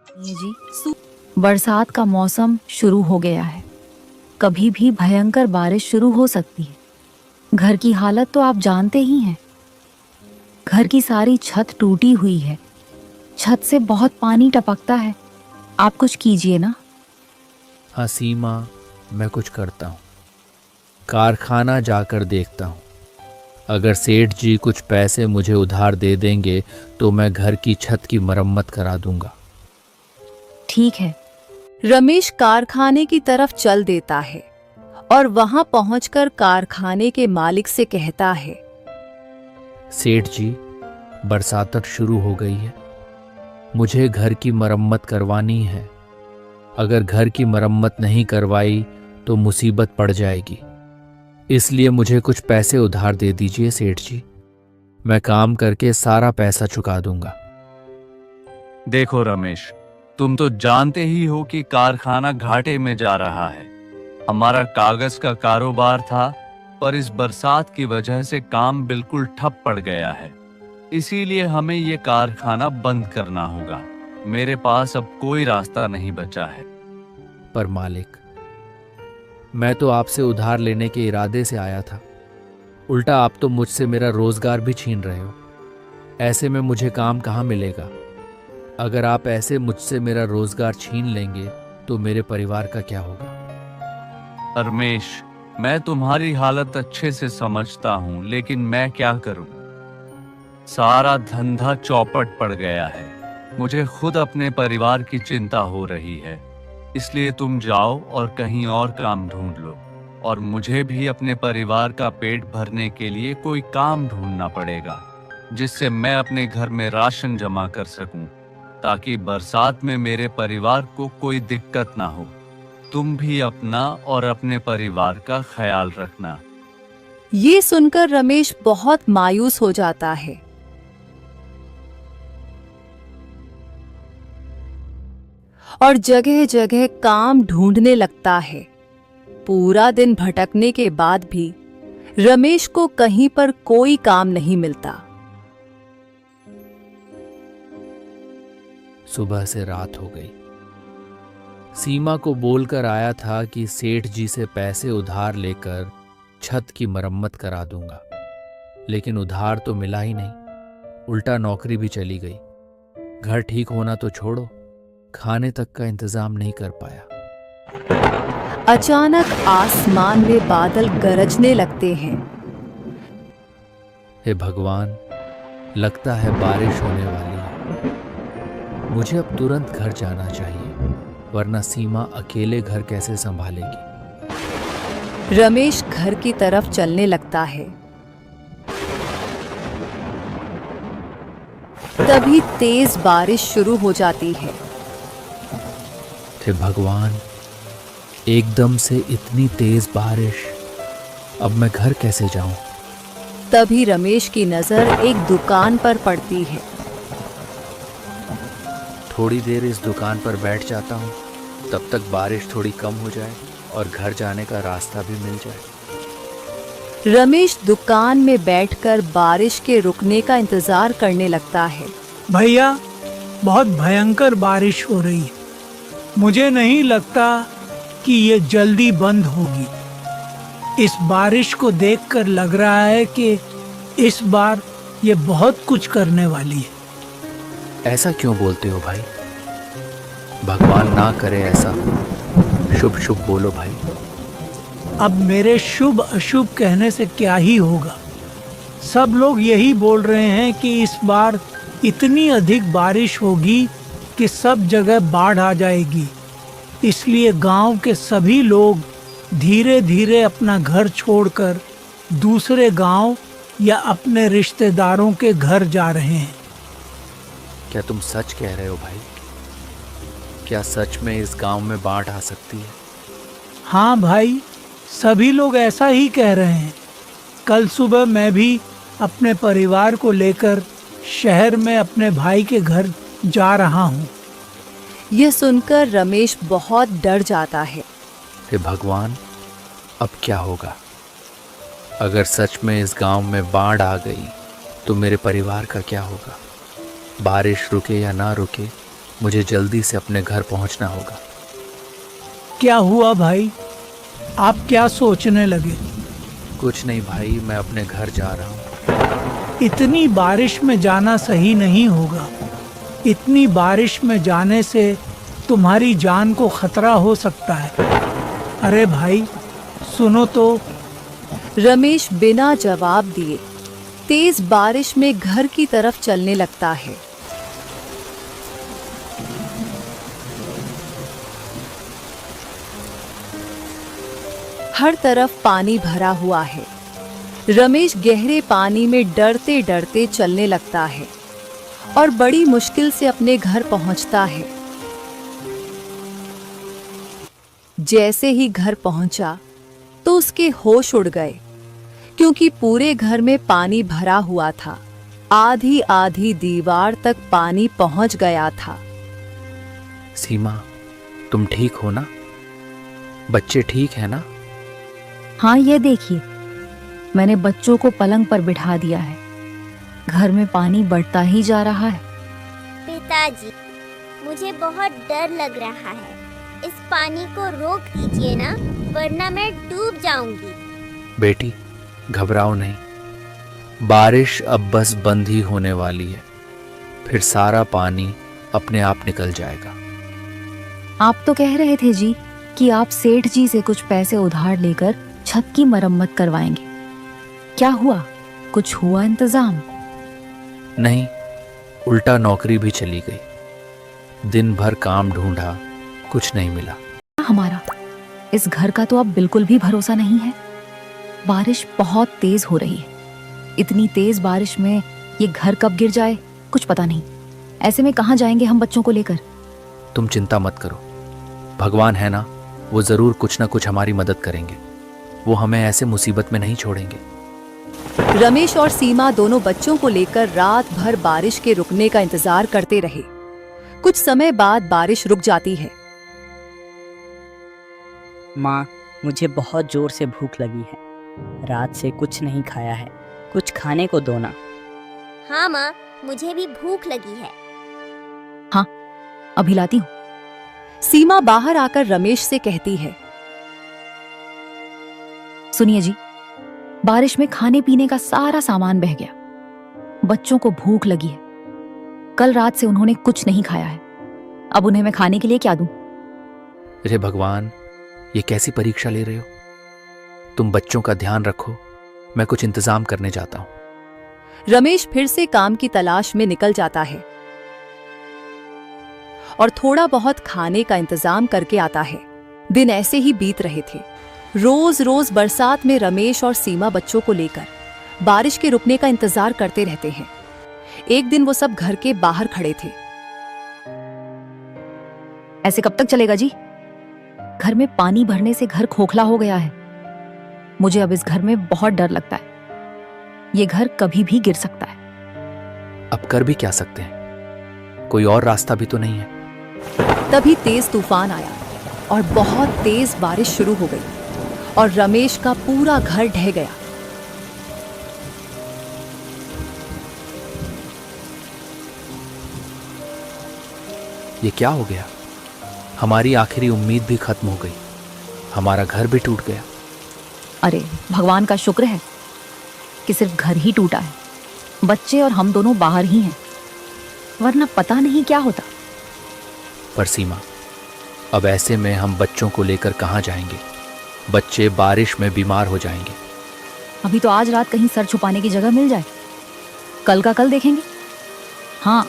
ये जी, बरसात का मौसम शुरू हो गया है। कभी भी भयंकर बारिश शुरू हो सकती है। घर की हालत तो आप जानते ही हैं। घर की सारी छत टूटी हुई है। छत से बहुत पानी टपकता है। आप कुछ कीजिए ना। हाँ सीमा, मैं कुछ करता हूँ। कारखाना जाकर देखता हूँ। अगर सेठ जी कुछ पैसे मुझे उधार दे देंगे तो मैं घर की छत की मरम्मत करा दूंगा। ठीक है। रमेश कारखाने की तरफ चल देता है और वहां पहुंचकर कारखाने के मालिक से कहता है, सेठ जी, बरसात शुरू हो गई है। मुझे घर की मरम्मत करवानी है। अगर घर की मरम्मत नहीं करवाई तो मुसीबत पड़ जाएगी। इसलिए मुझे कुछ पैसे उधार दे दीजिए सेठ जी। मैं काम करके सारा पैसा चुका दूंगा। देखो रमेश, तुम तो जानते ही हो कि कारखाना घाटे में जा रहा है। हमारा कागज का कारोबार था, पर इस बरसात की वजह से काम बिल्कुल ठप पड़ गया है। इसीलिए हमें ये कारखाना बंद करना होगा। मेरे पास अब कोई रास्ता नहीं बचा है। पर मालिक, मैं तो आपसे उधार लेने के इरादे से आया था। उल्टा आप तो मुझसे मेरा रोजगार भी छीन रहे हो। ऐसे में मुझे काम कहाँ मिलेगा? अगर आप ऐसे मुझसे मेरा रोजगार छीन लेंगे तो मेरे परिवार का क्या होगा? रमेश, मैं तुम्हारी हालत अच्छे से समझता हूँ, लेकिन मैं क्या करूँ? सारा धंधा चौपट पड़ गया है। मुझे खुद अपने परिवार की चिंता हो रही है। इसलिए तुम जाओ और कहीं और काम ढूंढ लो, और मुझे भी अपने परिवार का पेट भरने के लिए कोई काम ढूंढना पड़ेगा, जिससे मैं अपने घर में राशन जमा कर सकूं, ताकि बरसात में मेरे परिवार को कोई दिक्कत ना हो। तुम भी अपना और अपने परिवार का ख्याल रखना। ये सुनकर रमेश बहुत मायूस हो जाता है। और जगह जगह काम ढूंढने लगता है। पूरा दिन भटकने के बाद भी रमेश को कहीं पर कोई काम नहीं मिलता। सुबह से रात हो गई। सीमा को बोलकर आया था कि सेठ जी से पैसे उधार लेकर छत की मरम्मत करा दूंगा, लेकिन उधार तो मिला ही नहीं। उल्टा नौकरी भी चली गई। घर ठीक होना तो छोड़ो, खाने तक का इंतजाम नहीं कर पाया। अचानक आसमान में बादल गरजने लगते हैं। हे भगवान, लगता है बारिश होने वाली है। मुझे अब तुरंत घर जाना चाहिए, वरना सीमा अकेले घर कैसे संभालेगी? रमेश घर की तरफ चलने लगता है। तभी तेज बारिश शुरू हो जाती है। हे भगवान, एकदम से इतनी तेज बारिश। अब मैं घर कैसे जाऊं? तभी रमेश की नजर एक दुकान पर पड़ती है। थोड़ी देर इस दुकान पर बैठ जाता हूं, तब तक बारिश थोड़ी कम हो जाए और घर जाने का रास्ता भी मिल जाए। रमेश दुकान में बैठकर बारिश के रुकने का इंतजार करने लगता है। भैया, बहुत भयंकर बारिश हो रही है। मुझे नहीं लगता कि ये जल्दी बंद होगी। इस बारिश को देखकर लग रहा है कि इस बार ये बहुत कुछ करने वाली है। ऐसा क्यों बोलते हो भाई? भगवान ना करे ऐसा हो। शुभ शुभ बोलो भाई। अब मेरे शुभ अशुभ कहने से क्या ही होगा। सब लोग यही बोल रहे हैं कि इस बार इतनी अधिक बारिश होगी कि सब जगह बाढ़ आ जाएगी। इसलिए गांव के सभी लोग धीरे धीरे अपना घर छोड़कर दूसरे गांव या अपने रिश्तेदारों के घर जा रहे हैं। क्या तुम सच कह रहे हो भाई? क्या सच में इस गांव में बाढ़ आ सकती है? हाँ भाई, सभी लोग ऐसा ही कह रहे हैं। कल सुबह मैं भी अपने परिवार को लेकर शहर में अपने भाई के घर जा रहा हूँ। यह सुनकर रमेश बहुत डर जाता है। हे भगवान, अब क्या होगा? अगर सच में इस गांव में बाढ़ आ गई तो मेरे परिवार का क्या होगा? बारिश रुके या ना रुके, मुझे जल्दी से अपने घर पहुंचना होगा। क्या हुआ भाई? आप क्या सोचने लगे? कुछ नहीं भाई, मैं अपने घर जा रहा हूँ। इतनी बारिश में जाना सही नहीं होगा। इतनी बारिश में जाने से तुम्हारी जान को खतरा हो सकता है। अरे भाई सुनो तो। रमेश बिना जवाब दिए तेज बारिश में घर की तरफ चलने लगता है। हर तरफ पानी भरा हुआ है। रमेश गहरे पानी में डरते डरते चलने लगता है और बड़ी मुश्किल से अपने घर पहुंचता है। जैसे ही घर पहुंचा तो उसके होश उड़ गए, क्योंकि पूरे घर में पानी भरा हुआ था। आधी आधी दीवार तक पानी पहुंच गया था। सीमा, तुम ठीक हो ना? बच्चे ठीक है ना? हाँ, ये देखिए, मैंने बच्चों को पलंग पर बिठा दिया है। घर में पानी बढ़ता ही जा रहा है। पिताजी, मुझे बहुत डर लग रहा है। इस पानी को रोक दीजिए ना, वरना मैं डूब जाऊंगी। बेटी, घबराओ नहीं। बारिश अब बस बंद ही होने वाली है। फिर सारा पानी अपने आप निकल जाएगा। आप तो कह रहे थे जी कि आप सेठ जी से कुछ पैसे उधार लेकर छत की मरम्मत करवाएंगे। क्या हुआ? कुछ हुआ इंतजाम? नहीं, उल्टा नौकरी भी चली गई। दिन भर काम ढूंढा, कुछ नहीं मिला। हमारा इस घर का तो अब बिल्कुल भी भरोसा नहीं है। बारिश बहुत तेज हो रही है। इतनी तेज बारिश में ये घर कब गिर जाए कुछ पता नहीं। ऐसे में कहाँ जाएंगे हम बच्चों को लेकर? तुम चिंता मत करो, भगवान है ना, वो जरूर कुछ ना कुछ हमारी मदद करेंगे। वो हमें ऐसे मुसीबत में नहीं छोड़ेंगे। रमेश और सीमा दोनों बच्चों को लेकर रात भर बारिश के रुकने का इंतजार करते रहे। कुछ समय बाद बारिश रुक जाती है। माँ, मुझे बहुत जोर से भूख लगी है। रात से कुछ नहीं खाया है, कुछ खाने को दो ना। हाँ माँ, मुझे भी भूख लगी है। हाँ, अभी लाती हूँ। सीमा बाहर आकर रमेश से कहती है, सुनिए जी, बारिश में खाने पीने का सारा सामान बह गया। बच्चों को भूख लगी है। कल रात से उन्होंने कुछ नहीं खाया है। अब उन्हें मैं खाने के लिए क्या दूं? अरे भगवान, ये कैसी परीक्षा ले रहे हो? तुम बच्चों का ध्यान रखो, मैं कुछ इंतजाम करने जाता हूं। रमेश फिर से काम की तलाश में निकल जाता है और थोड़ा बहुत खाने का इंतजाम करके आता है। दिन ऐसे ही बीत रहे थे। रोज रोज बरसात में रमेश और सीमा बच्चों को लेकर बारिश के रुकने का इंतजार करते रहते हैं। एक दिन वो सब घर के बाहर खड़े थे। ऐसे कब तक चलेगा जी? घर में पानी भरने से घर खोखला हो गया है। मुझे अब इस घर में बहुत डर लगता है। ये घर कभी भी गिर सकता है। अब कर भी क्या सकते हैं? कोई और रास्ता भी तो नहीं है। तभी तेज तूफान आया और बहुत तेज बारिश शुरू हो गई और रमेश का पूरा घर ढह गया। ये क्या हो गया? हमारी आखिरी उम्मीद भी खत्म हो गई। हमारा घर भी टूट गया। अरे भगवान का शुक्र है कि सिर्फ घर ही टूटा है। बच्चे और हम दोनों बाहर ही हैं, वरना पता नहीं क्या होता। पर सीमा, अब ऐसे में हम बच्चों को लेकर कहाँ जाएंगे? बच्चे बारिश में बीमार हो जाएंगे। अभी तो आज रात कहीं सर छुपाने की जगह मिल जाए। कल का कल देखेंगे। हाँ,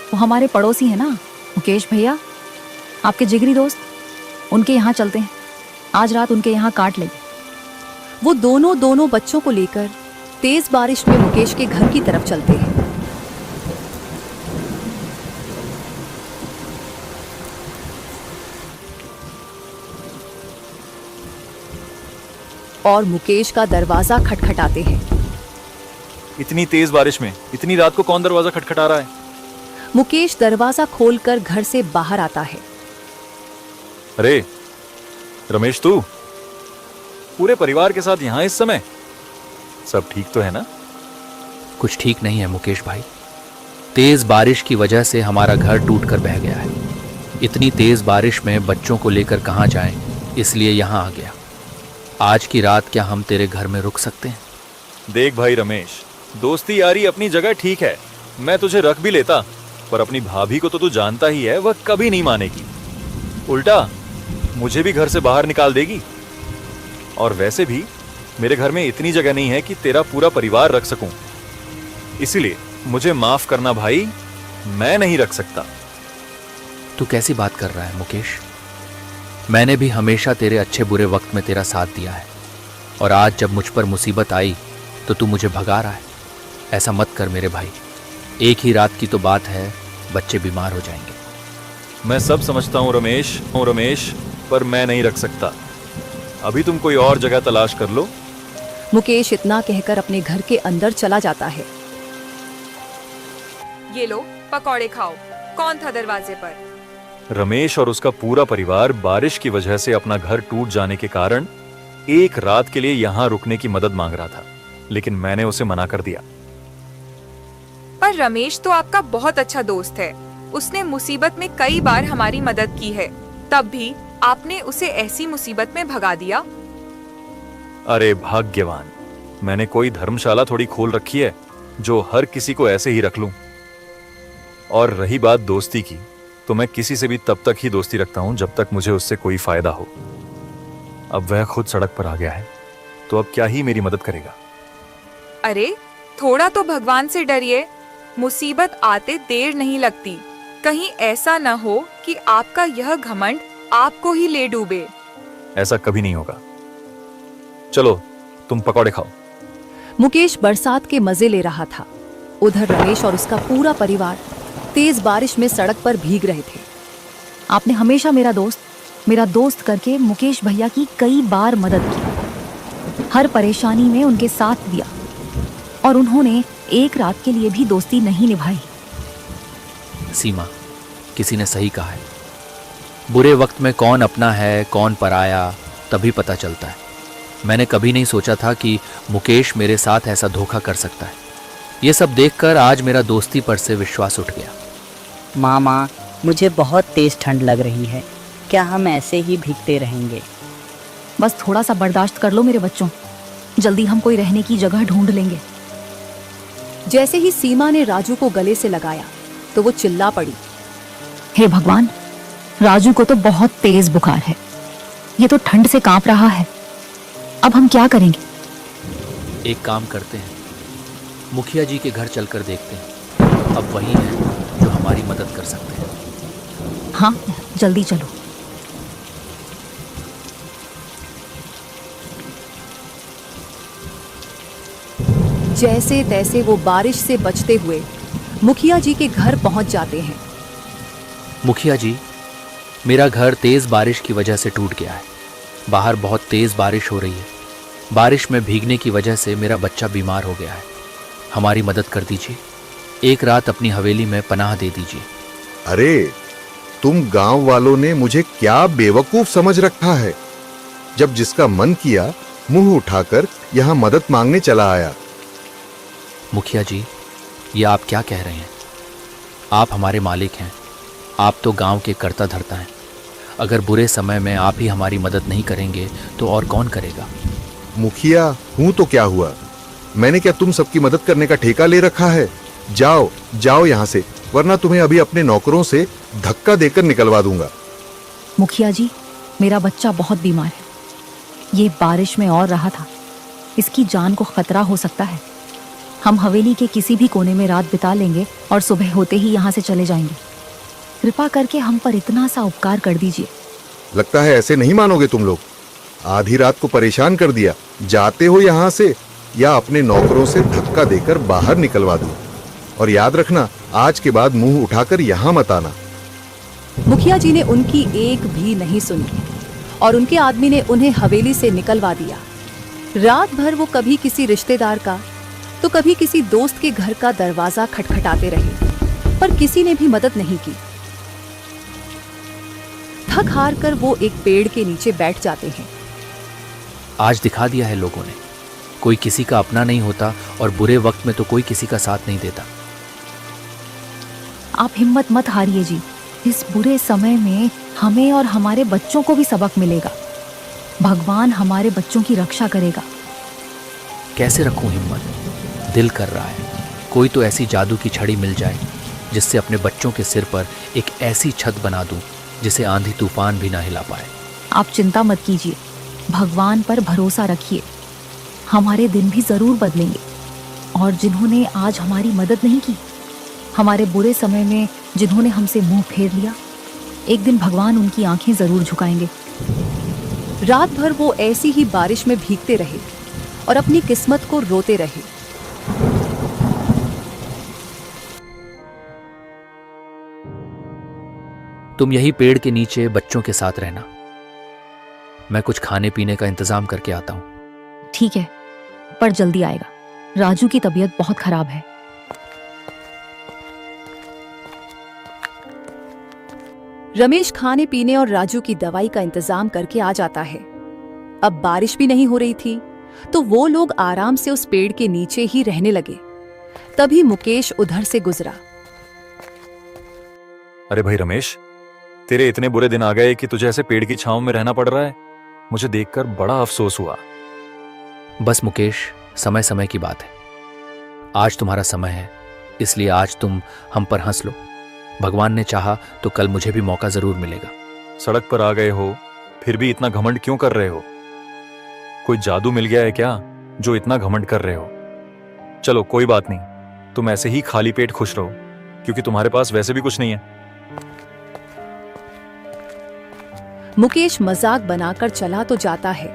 वो हमारे पड़ोसी है ना, मुकेश भैया, आपके जिगरी दोस्त, उनके यहाँ चलते हैं। आज रात उनके यहाँ काट लेंगे। वो दोनों बच्चों को लेकर तेज बारिश में मुकेश के घर की तरफ चलते हैं। और मुकेश का दरवाजा खटखटाते हैं। इतनी तेज बारिश में इतनी रात को कौन दरवाजा खटखटा रहा है? मुकेश दरवाजा खोलकर घर से बाहर आता है। अरे रमेश, तू पूरे परिवार के साथ यहाँ इस समय? सब ठीक तो है ना? कुछ ठीक नहीं है मुकेश भाई। तेज बारिश की वजह से हमारा घर टूट कर बह गया है। इतनी तेज बारिश में बच्चों को लेकर कहाँ जाएं, इसलिए यहाँ आ गया। आज की रात क्या हम तेरे घर में रुक सकते हैं? देख भाई रमेश, दोस्ती यारी अपनी जगह ठीक है, मैं तुझे रख भी लेता, पर अपनी भाभी को तो तू जानता ही है, वह कभी नहीं मानेगी। उल्टा मुझे भी घर से बाहर निकाल देगी। और वैसे भी मेरे घर में इतनी जगह नहीं है कि तेरा पूरा परिवार रख सकूं। इसीलिए मुझे माफ करना भाई, मैं नहीं रख सकता। तू कैसी बात कर रहा है मुकेश? मैंने भी हमेशा तेरे अच्छे बुरे वक्त में तेरा साथ दिया है, और आज जब मुझ पर मुसीबत आई तो तू मुझे भगा रहा है। ऐसा मत कर मेरे भाई, एक ही रात की तो बात है, बच्चे बीमार हो जाएंगे। मैं सब समझता हूँ रमेश, पर मैं नहीं रख सकता। अभी तुम कोई और जगह तलाश कर लो। मुकेश इतना कहकर अपने घर के अंदर चला जाता है। ये लो पकौड़े खाओ। कौन था दरवाजे पर? रमेश और उसका पूरा परिवार बारिश की वजह से अपना घर टूट जाने के कारण एक रात के लिए यहाँ रुकने की मदद मांग रहा था, लेकिन मैंने उसे मना कर दिया। पर रमेश तो आपका बहुत अच्छा दोस्त है, उसने मुसीबत में कई बार हमारी मदद की है, तब भी आपने उसे ऐसी मुसीबत में भगा दिया। अरे भाग्यवान, मैंने कोई धर्मशाला थोड़ी खोल रखी है जो हर किसी को ऐसे ही रख लूं। और रही बात दोस्ती की, तो मैं किसी से भी तब तक ही दोस्ती रखता हूं जब तक मुझे उससे कोई फायदा हो। अब वह खुद सड़क पर आ गया है, तो अब क्या ही मेरी मदद करेगा। अरे थोड़ा तो भगवान से डरिए, मुसीबत आते देर नहीं लगती। कहीं ऐसा न हो कि आपका यह घमंड आपको ही ले डूबे। ऐसा कभी नहीं होगा। चलो तुम पकौड़े खाओ। मुकेश बरसात के मजे ले रहा था। उधर रमेश और उसका पूरा परिवार तेज बारिश में सड़क पर भीग रहे थे। आपने हमेशा मेरा दोस्त करके मुकेश भैया की कई बार मदद की, हर परेशानी में उनके साथ दिया, और उन्होंने एक रात के लिए भी दोस्ती नहीं निभाई। सीमा, किसी ने सही कहा है, बुरे वक्त में कौन अपना है कौन पराया तभी पता चलता है। मैंने कभी नहीं सोचा था कि मुकेश मेरे साथ ऐसा धोखा कर सकता है। ये सब देखकर आज मेरा दोस्ती पर से विश्वास उठ गया। मामा, मुझे बहुत तेज ठंड लग रही है, क्या हम ऐसे ही भीगते रहेंगे? बस थोड़ा सा बर्दाश्त कर लो मेरे बच्चों, जल्दी हम कोई रहने की जगह ढूंढ लेंगे। जैसे ही सीमा ने राजू को गले से लगाया तो वो चिल्ला पड़ी। हे भगवान, राजू को तो बहुत तेज बुखार है, ये तो ठंड से कांप रहा है। अब हम क्या करेंगे? एक काम करते हैं, मुखिया जी के घर चलकर देखते हैं, अब वही है जो हमारी मदद कर सकते हैं। हाँ, जल्दी चलो। जैसे तैसे वो बारिश से बचते हुए मुखिया जी के घर पहुंच जाते हैं। मुखिया जी, मेरा घर तेज बारिश की वजह से टूट गया है। बाहर बहुत तेज बारिश हो रही है। बारिश में भीगने की वजह से मेरा बच्चा बीमार हो गया है। हमारी मदद कर दीजिए, एक रात अपनी हवेली में पनाह दे दीजिए। अरे, तुम गांव वालों ने मुझे क्या बेवकूफ समझ रखा है। जब जिसका मन किया मुंह उठाकर यहाँ मदद मांगने चला आया। मुखिया जी, ये आप क्या कह रहे हैं? आप हमारे मालिक हैं, आप तो गांव के कर्ता धर्ता हैं। अगर बुरे समय में आप ही हमारी मदद नहीं करेंगे तो और कौन करेगा? मुखिया हूं तो क्या हुआ, मैंने क्या तुम सबकी मदद करने का ठेका ले रखा है? जाओ जाओ यहाँ से, वरना तुम्हें अभी अपने नौकरों से धक्का देकर निकलवा दूंगा। मुखिया जी, मेरा बच्चा बहुत बीमार है, ये बारिश में और रहा था, इसकी जान को खतरा हो सकता है। हम हवेली के किसी भी कोने में रात बिता लेंगे और सुबह होते ही यहाँ से चले जाएंगे। कृपा करके हम पर इतना सा उपकार कर दीजिए। लगता है ऐसे नहीं मानोगे तुम लोग। आधी रात को परेशान कर दिया, जाते हो यहाँ से या अपने नौकरों से धक्का देकर बाहर निकलवा दूं। और याद रखना, आज के बाद मुंह उठाकर यहाँ मत आना। मुखिया जी ने उनकी एक भी नहीं सुनी और उनके आदमी ने उन्हें हवेली से निकलवा दिया। रात भर वो कभी किसी रिश्तेदार का तो कभी किसी दोस्त के घर का दरवाजा खटखटाते रहे, पर किसी ने भी मदद नहीं की। थक हार कर वो एक पेड़ के नीचे बैठ जाते हैं। आज दिखा दिया है लोगों ने, कोई किसी का अपना नहीं होता और बुरे वक्त में तो कोई किसी का साथ नहीं देता। आप हिम्मत मत हारिए जी। इस बुरे समय में हमें और हमारे बच्चों को भी सबक मिलेगा। भगवान हमारे बच्चों की रक्षा करेगा। कैसे रखूं हिम्मत? दिल कर रहा है कोई तो ऐसी जादू की छड़ी मिल जाए जिससे अपने बच्चों के सिर पर एक ऐसी छत बना दूं जिसे आंधी तूफान भी ना हिला पाए। आप चिंता मत कीजिए, भगवान पर भरोसा रखिए। हमारे दिन भी जरूर बदलेंगे। और जिन्होंने आज हमारी मदद नहीं की, हमारे बुरे समय में जिन्होंने हमसे मुंह फेर लिया, एक दिन भगवान उनकी आंखें जरूर झुकाएंगे। रात भर वो ऐसी ही बारिश में भीगते रहे और अपनी किस्मत को रोते रहे। तुम यही पेड़ के नीचे बच्चों के साथ रहना, मैं कुछ खाने पीने का इंतजाम करके आता हूं। ठीक है, पर जल्दी आएगा। राजू की तबीयत बहुत खराब है। रमेश खाने पीने और राजू की दवाई का इंतजाम करके आ जाता है। अब बारिश भी नहीं हो रही थी, तो वो लोग आराम से उस पेड़ के नीचे ही रहने लगे। तभी मुकेश उधर से गुजरा। अरे भाई रमेश, तेरे इतने बुरे दिन आ गए कि तुझे ऐसे पेड़ की छांव में रहना पड़ रहा है। मुझे देखकर बड़ा अफसोस हुआ। बस मुकेश, समय समय की बात है। आज तुम्हारा समय है, इसलिए आज तुम हम पर हंस लो। भगवान ने चाहा तो कल मुझे भी मौका जरूर मिलेगा। सड़क पर आ गए हो, फिर भी इतना घमंड क्यों कर रहे हो? कोई जादू मिल गया है क्या जो इतना घमंड कर रहे हो? चलो कोई बात नहीं, तुम ऐसे ही खाली पेट खुश रहो, क्योंकि तुम्हारे पास वैसे भी कुछ नहीं है। मुकेश मजाक बनाकर चला तो जाता है,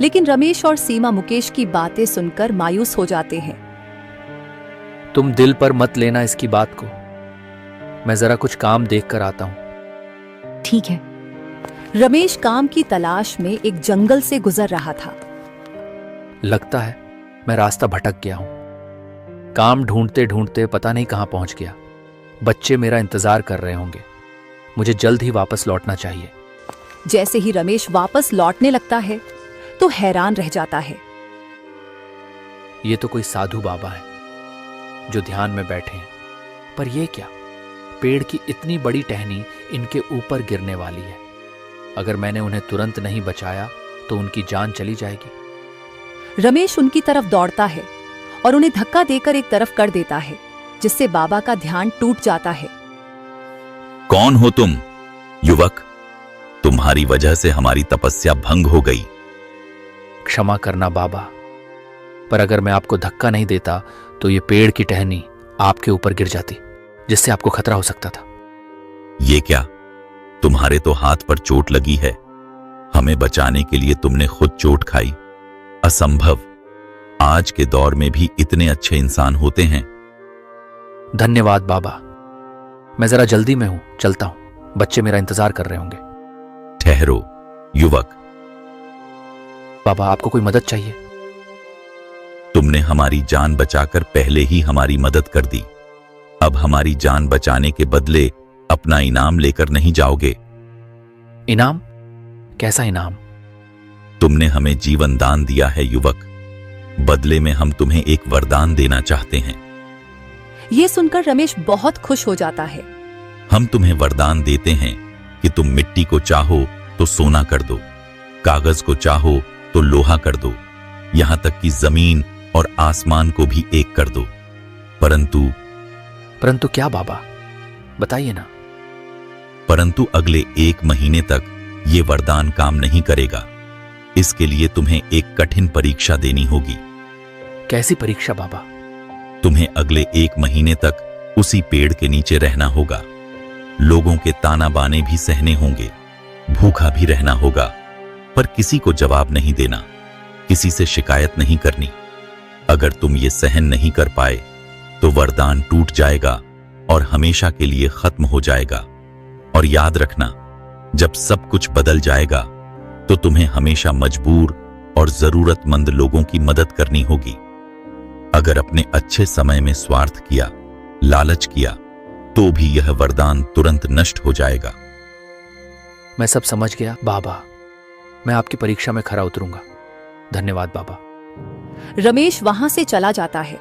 लेकिन रमेश और सीमा मुकेश की बातें सुनकर मायूस हो जाते हैं। तुम दिल पर मत लेना इसकी बात को। मैं जरा कुछ काम देख कर आता हूं। ठीक है। रमेश काम की तलाश में एक जंगल से गुजर रहा था। लगता है मैं रास्ता भटक गया हूं। काम ढूंढते ढूंढते पता नहीं कहां पहुंच गया। बच्चे मेरा इंतजार कर रहे होंगे। मुझे जल्द ही वापस लौटना चाहिए। जैसे ही रमेश वापस लौटने लगता है तो हैरान रह जाता है। ये तो कोई साधु बाबा है जो ध्यान में बैठे हैं, पर यह क्या? पेड़ की इतनी बड़ी टहनी इनके ऊपर गिरने वाली है। अगर मैंने उन्हें तुरंत नहीं बचाया तो उनकी जान चली जाएगी। रमेश उनकी तरफ दौड़ता है और उन्हें धक्का देकर एक तरफ कर देता है, जिससे बाबा का ध्यान टूट जाता है। कौन हो तुम, युवक? तुम्हारी वजह से हमारी तपस्या भंग हो गई। क्षमा करना बाबा, पर अगर मैं आपको धक्का नहीं देता तो ये पेड़ की टहनी आपके ऊपर गिर जाती, जिससे आपको खतरा हो सकता था। ये क्या? तुम्हारे तो हाथ पर चोट लगी है। हमें बचाने के लिए तुमने खुद चोट खाई। असंभव। आज के दौर में भी इतने अच्छे इंसान होते हैं। धन्यवाद बाबा। मैं जरा जल्दी में हूं, चलता हूं। बच्चे मेरा इंतजार कर रहे होंगे। ठहरो युवक। बाबा, आपको कोई मदद चाहिए? तुमने हमारी जान बचाकर पहले ही हमारी मदद कर दी। अब हमारी जान बचाने के बदले अपना इनाम लेकर नहीं जाओगे? इनाम? कैसा इनाम? तुमने हमें जीवन दान दिया है युवक। बदले में हम तुम्हें एक वरदान देना चाहते हैं। ये सुनकर रमेश बहुत खुश हो जाता है। हम तुम्हें वरदान देते हैं कि तुम मिट्टी को चाहो तो सोना कर दो, कागज को चाहो तो लोहा कर दो, यहां तक कि जमीन और आसमान को भी एक कर दो। परंतु क्या बाबा, बताइए ना। परंतु अगले 1 महीने तक ये वरदान काम नहीं करेगा। इसके लिए तुम्हें एक कठिन परीक्षा देनी होगी। कैसी परीक्षा बाबा? तुम्हें अगले 1 महीने तक उसी पेड़ के नीचे रहना होगा। लोगों के ताना बाने भी सहने होंगे, भूखा भी रहना होगा, पर किसी को जवाब नहीं देना, किसी से शिकायत नहीं करनी। अगर तुम ये सहन नहीं कर पाए तो वरदान टूट जाएगा और हमेशा के लिए खत्म हो जाएगा। और याद रखना, जब सब कुछ बदल जाएगा तो तुम्हें हमेशा मजबूर और जरूरतमंद लोगों की मदद करनी होगी। अगर अपने अच्छे समय में स्वार्थ किया, लालच किया, तो भी यह वरदान तुरंत नष्ट हो जाएगा। मैं सब समझ गया बाबा। मैं आपकी परीक्षा में खरा उतरूंगा। धन्यवाद बाबा। रमेश वहां से चला जाता है।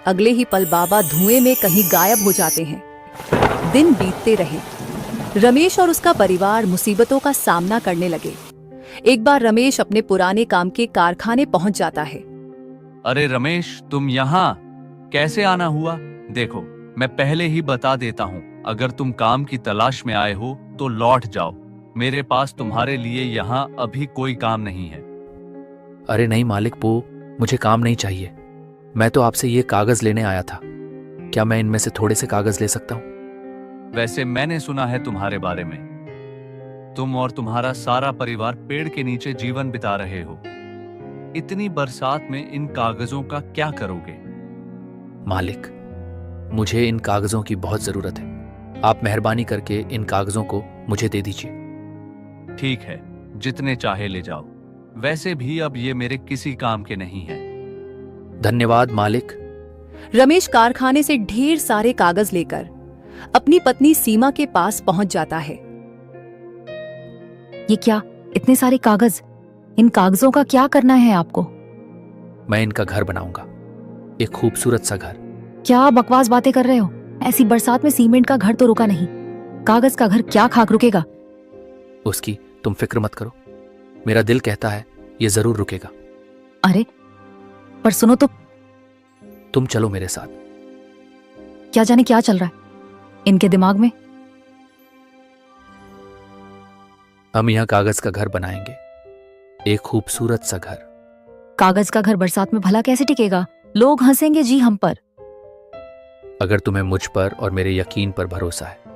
अगले ही पल बाबा धुएं में कहीं गायब हो जाते हैं। दिन बीतते रहे। रमेश और उसका परिवार मुसीबतों का सामना करने लगे। एक बार रमेश अपने पुराने काम के कारखाने पहुंच जाता है। अरे रमेश, तुम यहाँ कैसे आना हुआ? देखो, मैं पहले ही बता देता हूँ, अगर तुम काम की तलाश में आए हो तो लौट जाओ। मेरे पास तुम्हारे लिए यहाँ अभी कोई काम नहीं है। अरे नहीं मालिक पो, मुझे काम नहीं चाहिए। मैं तो आपसे ये कागज लेने आया था। क्या मैं इनमें से थोड़े से कागज ले सकता हूँ? वैसे मैंने सुना है तुम्हारे बारे में। तुम और तुम्हारा सारा परिवार पेड़ के नीचे जीवन बिता रहे हो। इतनी बरसात में इन कागजों का क्या करोगे? मालिक, मुझे इन कागजों की बहुत जरूरत है। आप मेहरबानी करके इन कागजों को मुझे दे दीजिए। ठीक है, जितने चाहे ले जाओ। वैसे भी अब ये मेरे किसी काम के नहीं हैं। धन्यवाद मालिक। रमेश कारखाने से ढेर सारे कागज लेकर अपनी पत्नी सीमा के पास पहुंच जाता है। ये क्या, इतने सारे कागज? इन कागजों का क्या करना है आपको? मैं इनका घर बनाऊंगा, एक खूबसूरत सा घर। क्या बकवास बातें कर रहे हो? ऐसी बरसात में सीमेंट का घर तो रुका नहीं। कागज का घर क्या खाक रुकेगा? उसकी तुम फिक्र मत करो, मेरा दिल कहता है ये जरूर रुकेगा। अरे पर सुनो तो, तुम चलो मेरे साथ। क्या जाने क्या चल रहा है इनके दिमाग में। हम यहाँ कागज का घर बनाएंगे, एक खूबसूरत सा घर। कागज का घर बरसात में भला कैसे टिकेगा? लोग हंसेंगे जी हम पर। अगर तुम्हें मुझ पर और मेरे यकीन पर भरोसा है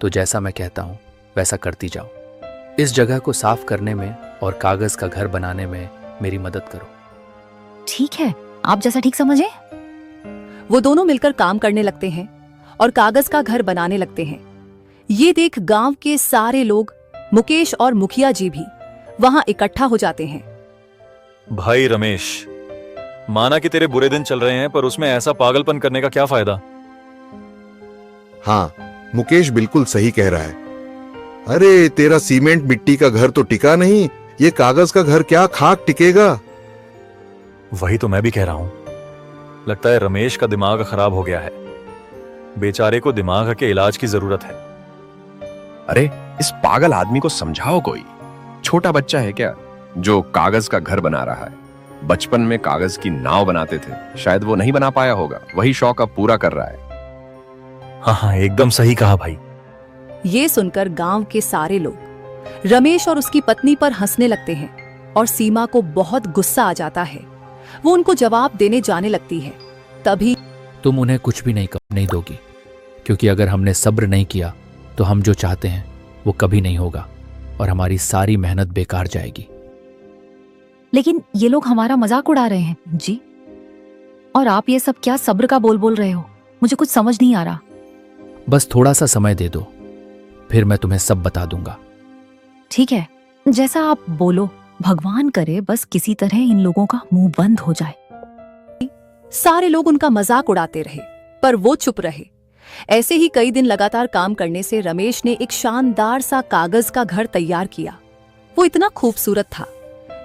तो जैसा मैं कहता हूं वैसा करती जाओ। इस जगह को साफ करने में और कागज का घर बनाने में मेरी मदद करो। ठीक है, आप जैसा ठीक समझे। वो दोनों मिलकर काम करने लगते हैं और कागज का घर बनाने लगते हैं। ये देख गांव के सारे लोग, मुकेश और मुखिया जी भी वहां इकट्ठा हो जाते हैं। भाई रमेश, माना कि तेरे बुरे दिन चल रहे हैं, पर उसमें ऐसा पागलपन करने का क्या फायदा? हाँ, मुकेश बिल्कुल सही कह रहा है। अरे तेरा सीमेंट मिट्टी का घर तो टिका नहीं, ये कागज का घर क्या खाक टिकेगा? वही तो मैं भी कह रहा हूं। लगता है रमेश का दिमाग खराब हो गया है। बेचारे को दिमाग के इलाज की जरूरत है। अरे इस पागल आदमी को समझाओ कोई। छोटा बच्चा है क्या जो कागज का घर बना रहा है? बचपन में कागज की नाव बनाते थे, शायद वो नहीं बना पाया होगा, वही शौक अब पूरा कर रहा है। हाँ हाँ, एकदम सही कहा भाई। ये सुनकर गांव के सारे लोग रमेश और उसकी पत्नी पर हंसने लगते हैं और सीमा को बहुत गुस्सा आ जाता है। वो उनको जवाब देने जाने लगती है। तभी तुम उन्हें कुछ भी नहीं दोगी, क्योंकि अगर हमने सब्र नहीं किया तो हम जो चाहते हैं वो कभी नहीं होगा और हमारी सारी मेहनत बेकार जाएगी। लेकिन ये लोग हमारा मजाक उड़ा रहे हैं जी। और आप ये सब क्या सब्र का बोल रहे हो? मुझे कुछ समझ नहीं आ रहा। बस थोड़ा सा समय दे दो, फिर मैं तुम्हें सब बता दूंगा। ठीक है, जैसा आप बोलो। भगवान करे बस किसी तरह इन लोगों का मुंह बंद हो जाए। सारे लोग उनका मजाक उड़ाते रहे, पर वो चुप रहे। ऐसे ही कई दिन लगातार काम करने से रमेश ने एक शानदार सा कागज का घर तैयार किया। वो इतना खूबसूरत था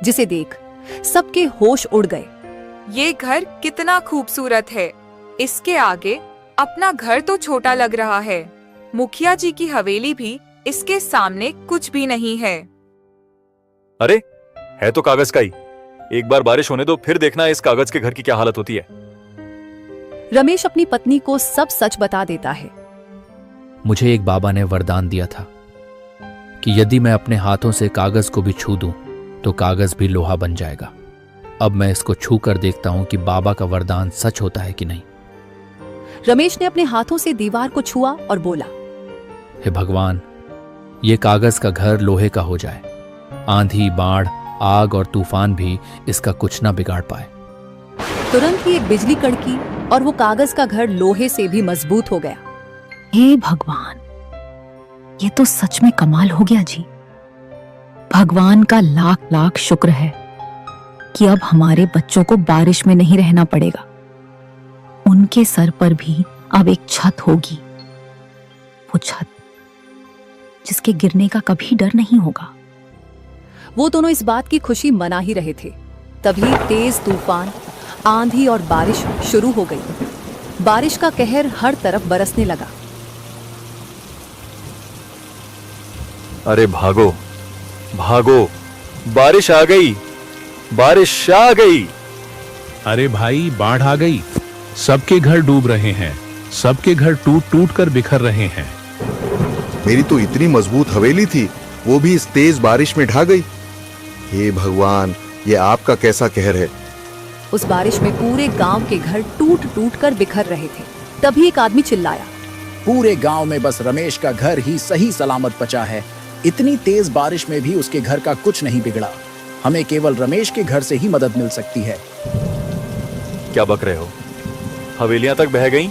जिसे देख सबके होश उड़ गए। ये घर कितना खूबसूरत है। इसके आगे अपना घर तो छोटा लग रहा है। मुखिया जी की हवेली भी इसके सामने कुछ भी नहीं है। अरे है तो कागज का ही। एक बार बारिश होने दो, फिर देखना इस कागज के घर की क्या हालत होती है। रमेश अपनी पत्नी को सब सच बता देता है। मुझे एक बाबा ने वरदान दिया था कि यदि मैं अपने हाथों से कागज को भी छू दूं तो कागज भी लोहा बन जाएगा। अब मैं इसको छू कर देखता हूं कि बाबा का वरदान सच होता है कि नहीं। रमेश ने अपने हाथों से दीवार को छुआ और बोला, हे भगवान, ये कागज का घर लोहे का हो जाए। आंधी, बाढ़, आग और तूफान भी इसका कुछ ना बिगाड़ पाए। तुरंत ही एक बिजली कड़की और वो कागज का घर लोहे से भी मजबूत हो गया। हे भगवान, ये तो सच में कमाल हो गया जी। भगवान का लाख लाख शुक्र है कि अब हमारे बच्चों को बारिश में नहीं रहना पड़ेगा। उनके सर पर भी अब एक छत होगी, वो छत जिसके गिरने का कभी डर नहीं होगा। वो दोनों इस बात की खुशी मना ही रहे थे। तभी तेज तूफान आंधी और बारिश शुरू हो गई। बारिश का कहर हर तरफ बरसने लगा। अरे भागो भागो, बारिश आ गई, बारिश आ गई। अरे भाई, बाढ़ आ गई, सबके घर डूब रहे हैं, सबके घर टूट टूट कर बिखर रहे हैं। मेरी तो इतनी मजबूत हवेली थी, वो भी इस तेज बारिश में ढह गई। हे भगवान, ये आपका कैसा कहर है। उस बारिश में पूरे गांव के घर टूट टूट कर बिखर रहे थे। तभी एक आदमी चिल्लाया, पूरे गांव में बस रमेश का घर ही सही सलामत बचा है। इतनी तेज बारिश में भी उसके घर का कुछ नहीं बिगड़ा। हमें केवल रमेश के घर से ही मदद मिल सकती है। क्या बक रहे हो? हवेलियां तक बह गईं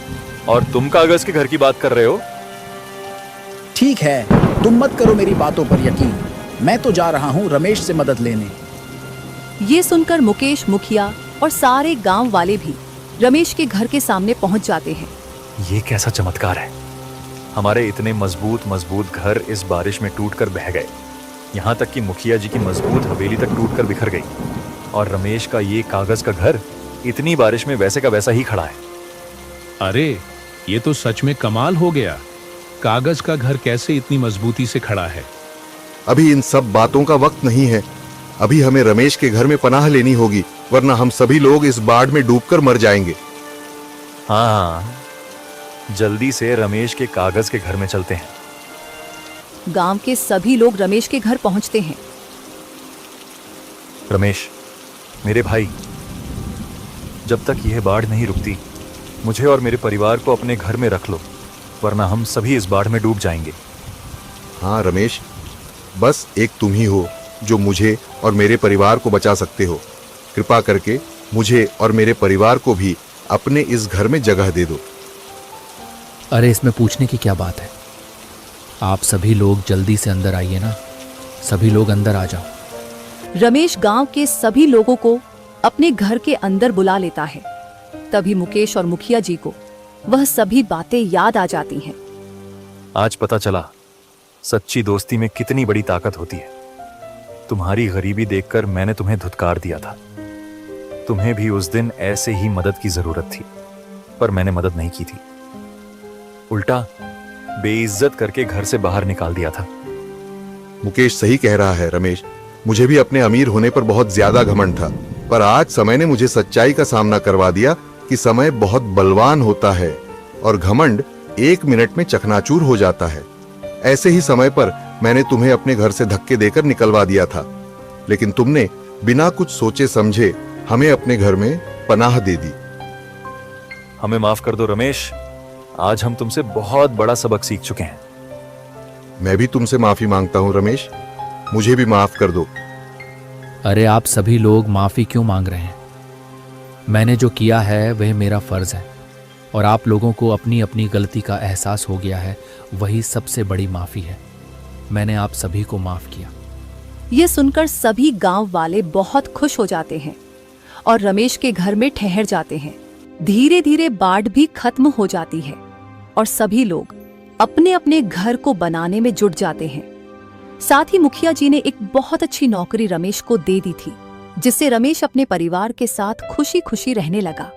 और तुम कागज के घर की बात कर रहे हो? ठीक है, तुम मत करो मेरी बातों पर यकीन। मैं तो जा रहा हूँ रमेश से मदद लेने। ये सुनकर मुकेश, मुखिया और सारे गांव वाले भी रमेश के घर के सामने पहुंच जाते हैं। ये कैसा चमत्कार है, हमारे इतने मजबूत घर इस बारिश में टूटकर बह गए। यहाँ तक कि मुखिया जी की मजबूत हवेली तक टूटकर बिखर गई, और रमेश का ये कागज का घर इतनी बारिश में वैसे का वैसा ही खड़ा है। अरे, ये तो सच में कमाल हो गया। कागज का घर कैसे इतनी मजबूती से खड़ा है? अभी इन सब बातों का वक्त नहीं है। अभी हमें रमेश के घर में पनाह लेनी होगी, वरना हम सभी लोग इस बाढ़ में डूबकर मर जाएंगे। हाँ, जल्दी से रमेश के कागज के घर में चलते हैं। गांव के सभी लोग रमेश के घर पहुंचते हैं। रमेश, मेरे भाई, जब तक यह बाढ़ नहीं रुकती, मुझे और मेरे परिवार को अपने घर में रख लो, वरना हम सभी इस बाढ़ में डूब जाएंगे। हाँ रमेश, बस एक तुम ही हो जो मुझे और मेरे परिवार को बचा सकते हो। कृपा करके मुझे और मेरे परिवार को भी अपने इस घर में जगह दे दो। अरे, इसमें पूछने की क्या बात है? आप सभी लोग जल्दी से अंदर आइए ना, सभी लोग अंदर आ जाओ। रमेश गांव के सभी लोगों को अपने घर के अंदर बुला लेता है। तभी मुकेश और मुखिया जी को वह सभी बातें याद आ जाती हैं। आज पता चला सच्ची दोस्ती में कितनी बड़ी ताकत होती है। तुम्हारी गरीबी देखकर मैंने तुम्हें धुतकार दिया था। तुम्हें भी उस दिन ऐसे ही मदद की जरूरत थी, पर मैंने मदद नहीं की थी। उल्टा बेइज्जत करके घर से बाहर निकाल दिया था। मुकेश सही कह रहा है रमेश, मुझे भी अपने अमीर होने पर बहुत ज्यादा घमंड था, पर आज समय ने मुझे सच्चाई का सामना करवा दिया कि समय बहुत बलवान होता है और घमंड 1 मिनट में चकनाचूर हो जाता है। ऐसे ही समय पर मैंने तुम्हें अपने घर से धक्के देकर निकलवा दिया था, लेकिन तुमने बिना कुछ सोचे समझे हमें अपने घर में पनाह दे दी। हमें माफ कर दो रमेश, आज हम तुमसे बहुत बड़ा सबक सीख चुके हैं। मैं भी तुमसे माफी मांगता हूं रमेश, मुझे भी माफ कर दो। अरे, आप सभी लोग माफी क्यों मांग रहे हैं? मैंने जो किया है वह मेरा फर्ज है, और आप लोगों को अपनी अपनी गलती का एहसास हो गया है, वही सबसे बड़ी माफी है। मैंने आप सभी को माफ किया। यह सुनकर सभी गांव वाले बहुत खुश हो जाते हैं और रमेश के घर में ठहर जाते हैं। धीरे धीरे बाढ़ भी खत्म हो जाती है और सभी लोग अपने अपने घर को बनाने में जुट जाते हैं। साथ ही मुखिया जी ने एक बहुत अच्छी नौकरी रमेश को दे दी थी, जिससे रमेश अपने परिवार के साथ खुशी खुशी रहने लगा।